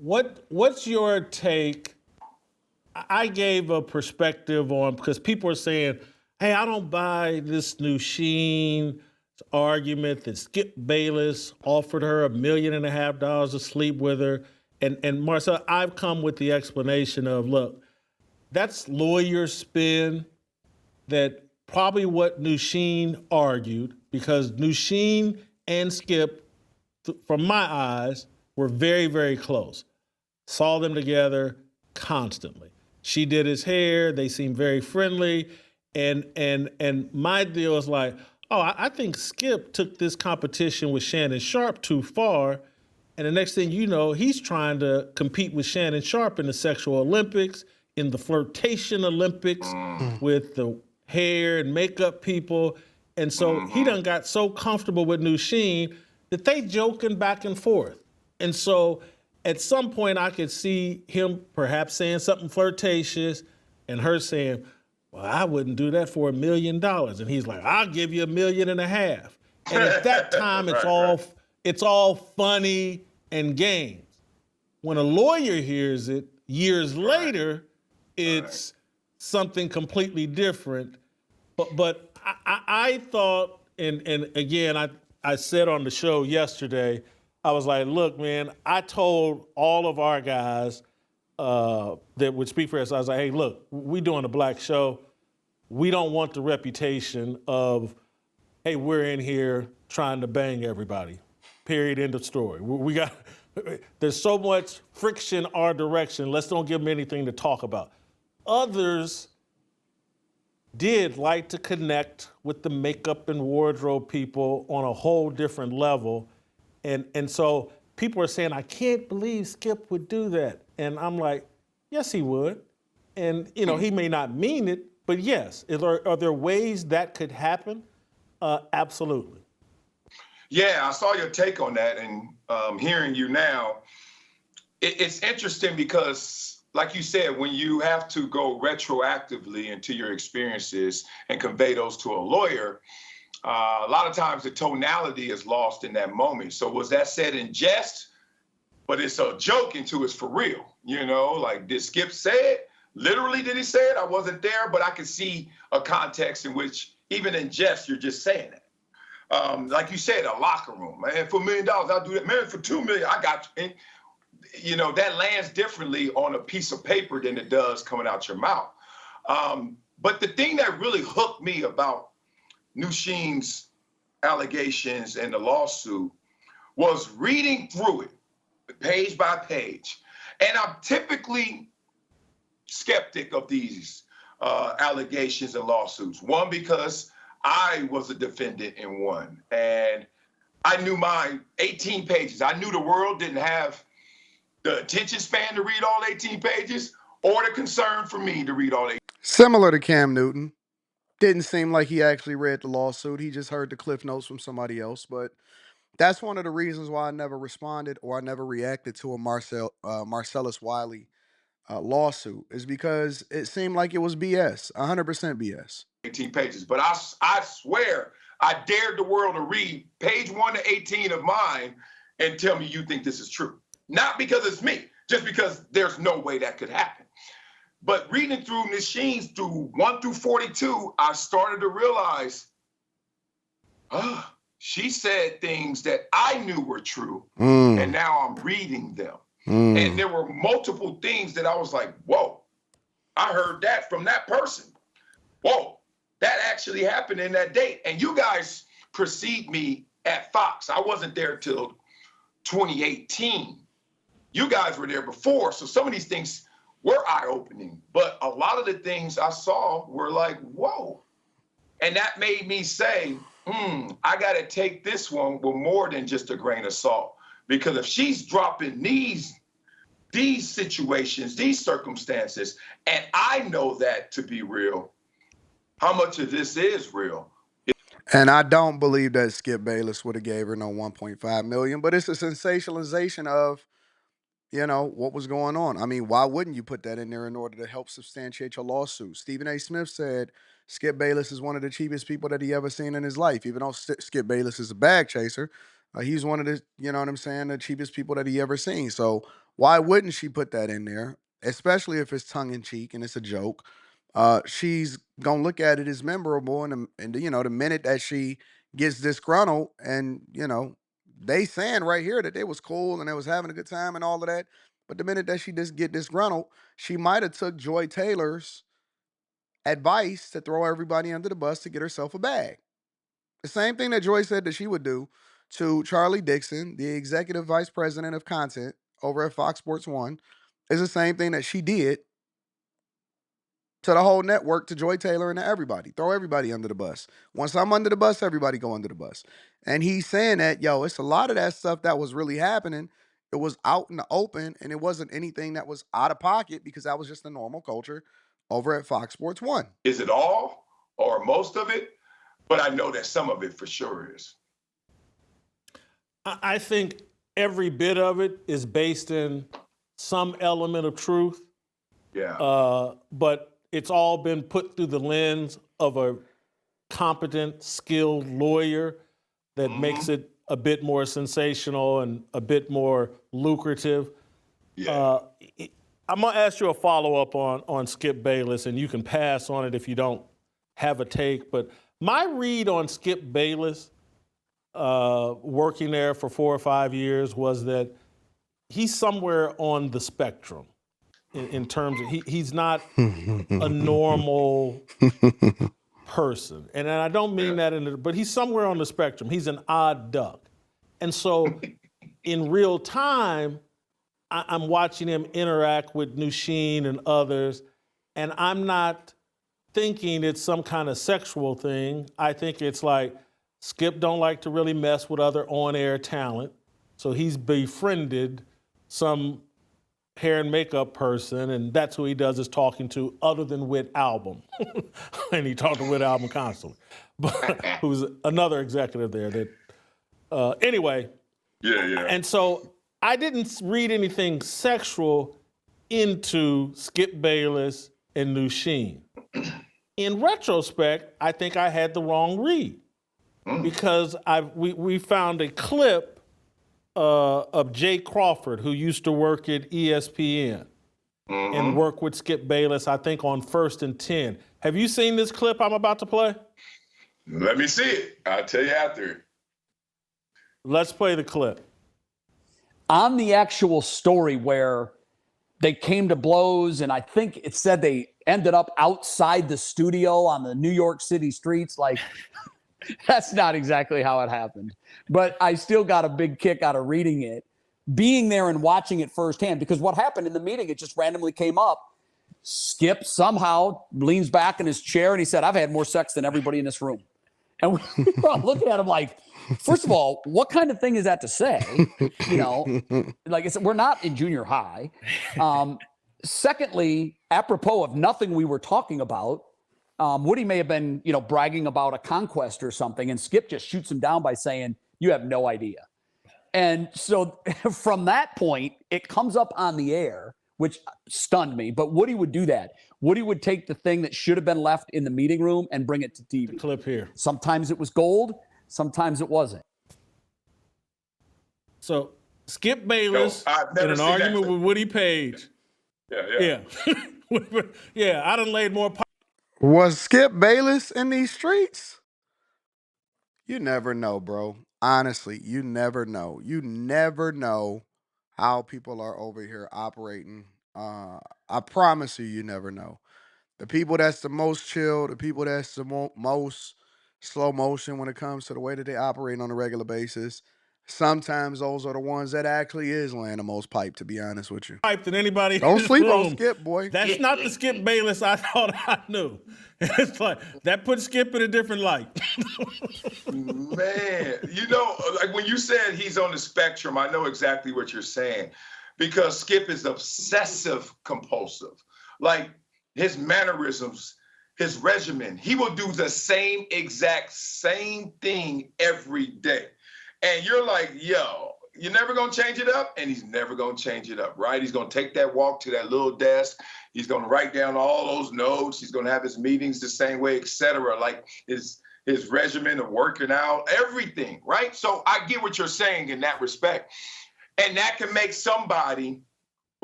What's your take? I gave a perspective on because people are saying, "Hey, I don't buy this new Sheen argument that Skip Bayless offered her $1.5 million to sleep with her." And Marcel, I've come with the explanation of, look, that's lawyer spin. That probably what Nusheen argued because Nusheen and Skip, from my eyes, were very, very close. Saw them together constantly. She did his hair. They seemed very friendly. And my deal is like, oh, I think Skip took this competition with Shannon Sharp too far. And the next thing you know, he's trying to compete with Shannon Sharp in the sexual Olympics, in the flirtation Olympics with the hair and makeup people. And so he done got so comfortable with Nusheen that they joking back and forth. And so at some point I could see him perhaps saying something flirtatious and her saying, well, I wouldn't do that for $1 million. And he's like, I'll give you $1.5 million. And at that time, it's all funny and games. When a lawyer hears it years later, it's something completely different. But I thought, and again, I said on the show yesterday, I was like, look, man, I told all of our guys that would speak for us, I was like, hey, look, we doing a black show. We don't want the reputation of, hey, we're in here trying to bang everybody. Period, end of story. There's so much friction our direction. Let's don't give them anything to talk about. Others did like to connect with the makeup and wardrobe people on a whole different level. And so people are saying, I can't believe Skip would do that. And I'm like, yes, he would. And he may not mean it, but yes. Are there ways that could happen? Absolutely. Yeah, I saw your take on that, and hearing you now, it's interesting because, like you said, when you have to go retroactively into your experiences and convey those to a lawyer, a lot of times the tonality is lost in that moment. So was that said in jest, but it's a joke into it's for real? Like, did Skip say it? Literally, did he say it? I wasn't there, but I could see a context in which, even in jest, you're just saying it. Like you said, a locker room, man, for $1 million, I'll do that. Man, for $2 million, I got you. And, that lands differently on a piece of paper than it does coming out your mouth. But the thing that really hooked me about Nusheen's allegations and the lawsuit was reading through it, page by page. And I'm typically skeptic of these allegations and lawsuits. One, because I was a defendant in one, and I knew my 18 pages. I knew the world didn't have the attention span to read all 18 pages or the concern for me to read all 18. Similar to Cam Newton. Didn't seem like he actually read the lawsuit. He just heard the cliff notes from somebody else. But that's one of the reasons why I never responded or I never reacted to a Marcellus Wiley lawsuit, is because it seemed like it was BS, 100% BS. 18 pages, but I swear I dared the world to read page 1 to 18 of mine and tell me you think this is true. Not because it's me, just because there's no way that could happen. But reading through machines through 1 through 42, I started to realize, she said things that I knew were true, and now I'm reading them. And there were multiple things that I was like, whoa, I heard that from that person. Whoa, that actually happened in that date. And you guys precede me at Fox. I wasn't there till 2018. You guys were there before. So some of these things were eye-opening. But a lot of the things I saw were like, whoa. And that made me say, I got to take this one with more than just a grain of salt. Because if she's dropping these situations, these circumstances, and I know that to be real, how much of this is real? And I don't believe that Skip Bayless would have gave her no $1.5 million, but it's a sensationalization of, what was going on. I mean, why wouldn't you put that in there in order to help substantiate your lawsuit? Stephen A. Smith said Skip Bayless is one of the cheapest people that he ever seen in his life. Even though Skip Bayless is a bag chaser, he's one of the, the cheapest people that he ever seen. So Why wouldn't she put that in there? Especially if it's tongue in cheek and it's a joke. She's gonna look at it as memorable, and the minute that she gets disgruntled, and they saying right here that they was cool and they was having a good time and all of that, but the minute that she just get disgruntled, she might have took Joy Taylor's advice to throw everybody under the bus to get herself a bag. The same thing that Joy said that she would do to Charlie Dixon, the executive vice president of content over at Fox Sports One, is the same thing that she did to the whole network, to Joy Taylor and to everybody. Throw everybody under the bus. Once I'm under the bus, everybody go under the bus. And he's saying that, yo, it's a lot of that stuff that was really happening. It was out in the open, and it wasn't anything that was out of pocket because that was just the normal culture over at Fox Sports One. Is it all or most of it? But I know that some of it for sure is. I think every bit of it is based in some element of truth. Yeah. But it's all been put through the lens of a competent, skilled lawyer that makes it a bit more sensational and a bit more lucrative. Yeah. I'm gonna ask you a follow-up on Skip Bayless, and you can pass on it if you don't have a take. But my read on Skip Bayless, working there for 4 or 5 years, was that he's somewhere on the spectrum in terms of he's not a normal person. And I don't mean that but he's somewhere on the spectrum. He's an odd duck. And so in real time, I'm watching him interact with Nusheen and others, and I'm not thinking it's some kind of sexual thing. I think it's like Skip don't like to really mess with other on-air talent, so he's befriended some hair and makeup person, and that's who he does his talking to, other than Whit Album. And he talked to Whit Album constantly, but who's another executive there. That anyway. Yeah. And so I didn't read anything sexual into Skip Bayless and Nusheen. In retrospect, I think I had the wrong read because we found a clip of Jay Crawford, who used to work at ESPN and work with Skip Bayless, I think on First and 10. Have you seen this clip I'm about to play? Let me see it. I'll tell you after. Let's play the clip. On the actual story where they came to blows, and I think it said they ended up outside the studio on the New York City streets, like that's not exactly how it happened. But I still got a big kick out of reading it, being there and watching it firsthand, because what happened in the meeting, it just randomly came up. Skip somehow leans back in his chair and he said, "I've had more sex than everybody in this room." And we were all looking at him like, first of all, what kind of thing is that to say? Like I said, we're not in junior high. Secondly, apropos of nothing we were talking about, Woody may have been, bragging about a conquest or something, and Skip just shoots him down by saying, "You have no idea." And so from that point, it comes up on the air, which stunned me. But Woody would do that. Woody would take the thing that should have been left in the meeting room and bring it to TV. The clip here. Sometimes it was gold. Sometimes it wasn't. So Skip Bayless in an argument with Woody Page. Yeah. Yeah, I done laid more. Was Skip Bayless in these streets? You never know, bro. Honestly, you never know. You never know how people are over here operating. I promise you, you never know. The people that's the most chill, the people that's the most slow motion when it comes to the way that they operate on a regular basis, sometimes those are the ones that actually is laying the most pipe, to be honest with you. Pipe than anybody. Don't in this sleep room. on Skip, boy. That's not the Skip Bayless I thought I knew. It's like that puts Skip in a different light. Man, like when you said he's on the spectrum, I know exactly what you're saying, because Skip is obsessive compulsive. Like his mannerisms, his regimen, he will do the exact same thing every day. And you're like, yo, you're never going to change it up? And he's never going to change it up, right? He's going to take that walk to that little desk. He's going to write down all those notes. He's going to have his meetings the same way, et cetera. Like his regimen of working out, everything, right? So I get what you're saying in that respect. And that can make somebody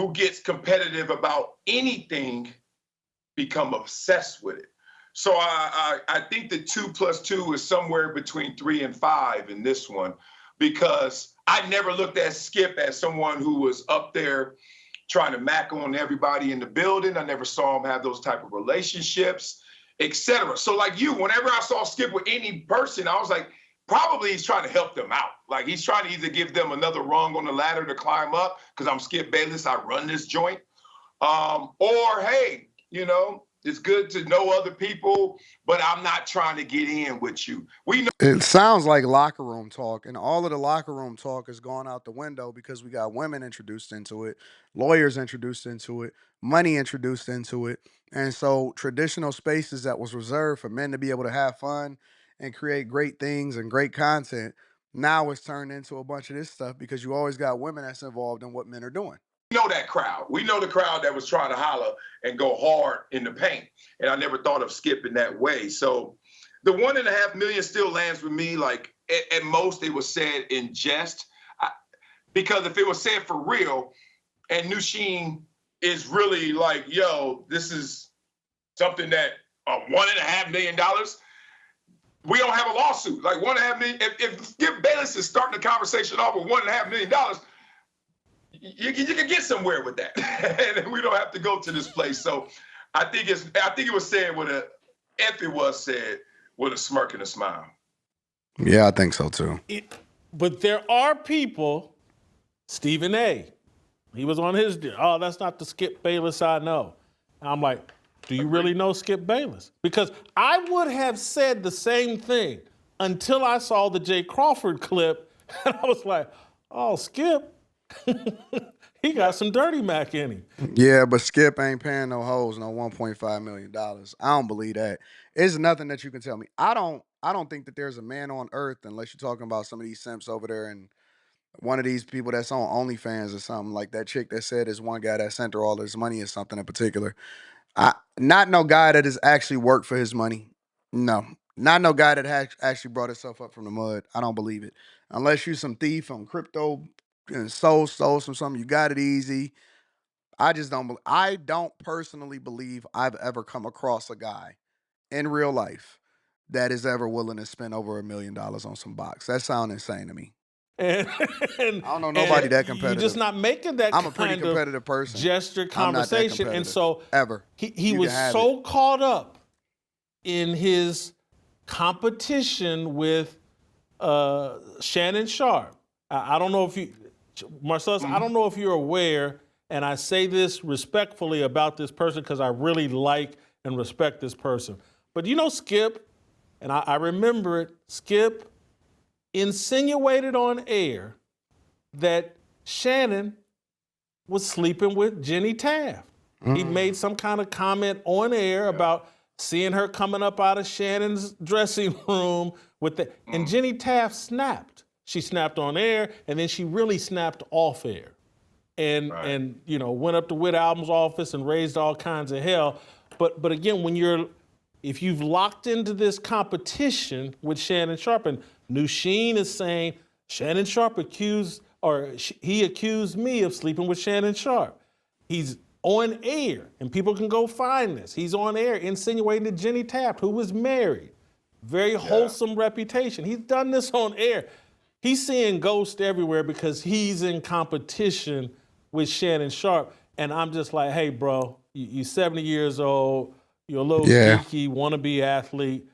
who gets competitive about anything become obsessed with it. So I think the 2 + 2 is somewhere between 3 and 5 in this one, because I never looked at Skip as someone who was up there trying to mac on everybody in the building. I never saw him have those type of relationships, etc. So like you, whenever I saw Skip with any person, I was like, probably he's trying to help them out. Like he's trying to either give them another rung on the ladder to climb up, because I'm Skip Bayless, I run this joint. Or, hey, you know, it's good to know other people, but I'm not trying to get in with you. We know. It sounds like locker room talk, and all of the locker room talk is gone out the window because we got women introduced into it, lawyers introduced into it, money introduced into it. And so traditional spaces that was reserved for men to be able to have fun and create great things and great content, now it's turned into a bunch of this stuff because you always got women that's involved in what men are doing. We know that crowd. We know the crowd that was trying to holler and go hard in the paint. And I never thought of Skip in that way. So the 1.5 million still lands with me. Like at most it was said in jest, because if it was said for real and Nushin is really like, yo, this is something that $1.5 million, we don't have a lawsuit. Like 1.5 million. If Skip Bayless is starting the conversation off with $1.5 million, you can get somewhere with that, and we don't have to go to this place. So I think it was said if it was said with a smirk and a smile. Yeah, I think so too. But there are people, Stephen A., he was on his, oh, that's not the Skip Bayless I know. And I'm like, do you really know Skip Bayless? Because I would have said the same thing until I saw the Jay Crawford clip, and I was like, oh, Skip. He got some dirty Mac in him. Yeah, but Skip ain't paying no hoes no $1.5 million. I don't believe that. It's nothing that you can tell me. I don't think that there's a man on earth, unless you're talking about some of these simps over there and one of these people that's on OnlyFans or something, like that chick that said is one guy that sent her all his money or something in particular. Not no guy that has actually worked for his money. No. Not no guy that actually brought himself up from the mud. I don't believe it. Unless you some thief on crypto and stole some something, you got it easy. I don't personally believe I've ever come across a guy in real life that is ever willing to spend over $1 million on some box. That sounds insane to me. And I don't know nobody that competitive. You're just not making that I'm a pretty kind competitive of person. gesture conversation. And so ever. He was so caught up in his competition with Shannon Sharp. I don't know if you, Marcellus, I don't know if you're aware, and I say this respectfully about this person because I really like and respect this person. But you know Skip, and I remember it, Skip insinuated on air that Shannon was sleeping with Jenny Taft. He made some kind of comment on air about seeing her coming up out of Shannon's dressing room with the, and Jenny Taft snapped. She snapped on air, and then she really snapped off air. And you know, went up to Whit Album's office and raised all kinds of hell. But again, if you've locked into this competition with Shannon Sharp, and Nushin is saying Shannon Sharp he accused me of sleeping with Shannon Sharp. He's on air, and people can go find this. He's on air insinuating that Jenny Taft, who was married, very wholesome reputation. He's done this on air. He's seeing ghosts everywhere because he's in competition with Shannon Sharp. And I'm just like, hey, bro, you're 70 years old. You're a little geeky, wannabe athlete.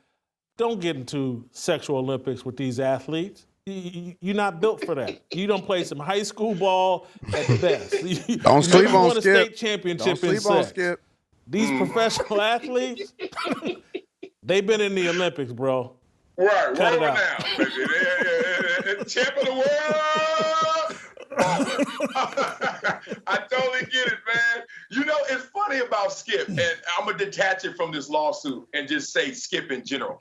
Don't get into sexual Olympics with these athletes. You're not built for that. You don't play some high school ball at best. Don't sleep on won a Skip. state championship Don't sleep in sex. on Skip. These professional athletes, they've been in the Olympics, bro. Right, Cut it rolling out. now, baby. Champ of the world. I totally get it, man. You know, it's funny about Skip, and I'm going to detach it from this lawsuit and just say Skip in general.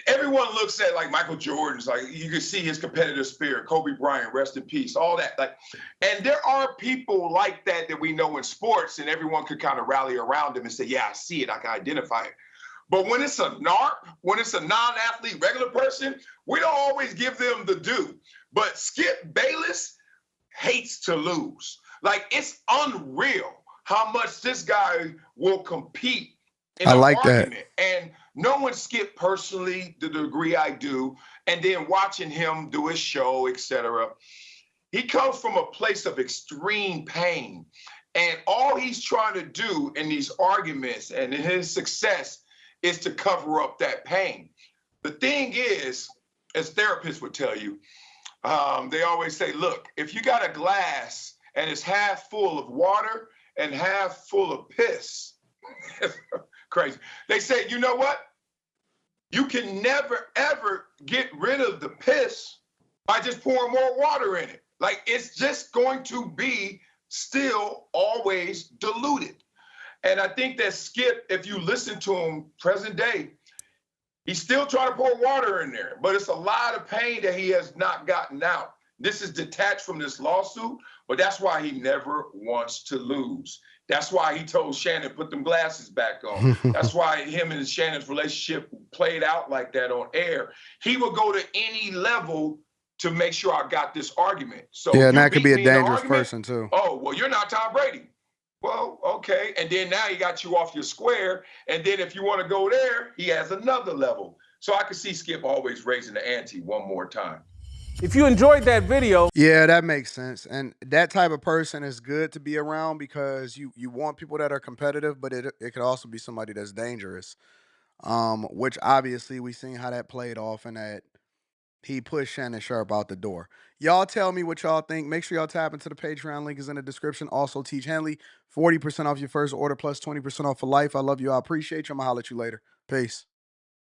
Everyone looks at like Michael Jordan's, like you can see his competitive spirit, Kobe Bryant, rest in peace, all that. Like, and there are people like that we know in sports, and everyone could kind of rally around him and say, yeah, I see it, I can identify it. But when it's a NARP, when it's a non-athlete, regular person, we don't always give them the due. But Skip Bayless hates to lose. Like, it's unreal how much this guy will compete in I an like that. argument. And no one Skip personally to the degree I do. And then watching him do his show, etc. He comes from a place of extreme pain. And all he's trying to do in these arguments and in his success is to cover up that pain. The thing is, as therapists would tell you, they always say, look, if you got a glass and it's half full of water and half full of piss, crazy. They say, you know what? You can never, ever get rid of the piss by just pouring more water in it. Like, it's just going to be still always diluted. And I think that Skip, if you listen to him present day, he's still trying to pour water in there, but it's a lot of pain that he has not gotten out. This is detached from this lawsuit, but that's why he never wants to lose. That's why he told Shannon, put them glasses back on. That's why him and Shannon's relationship played out like that on air. He would go to any level to make sure I got this argument. So Yeah, and you that could beat be a me in the dangerous argument? person too. Oh, well, you're not Tom Brady. Well, okay. And then now he got you off your square. And then if you want to go there, he has another level. So I can see Skip always raising the ante one more time. If you enjoyed that video, Yeah, that makes sense. And that type of person is good to be around because you want people that are competitive, but it could also be somebody that's dangerous. Which obviously we seen how that played off and that he pushed Shannon Sharp out the door. Y'all tell me what y'all think. Make sure y'all tap into the Patreon. Link is in the description. Also, Teach Henley, 40% off your first order plus 20% off for life. I love you. I appreciate you. I'm going to holler at you later. Peace.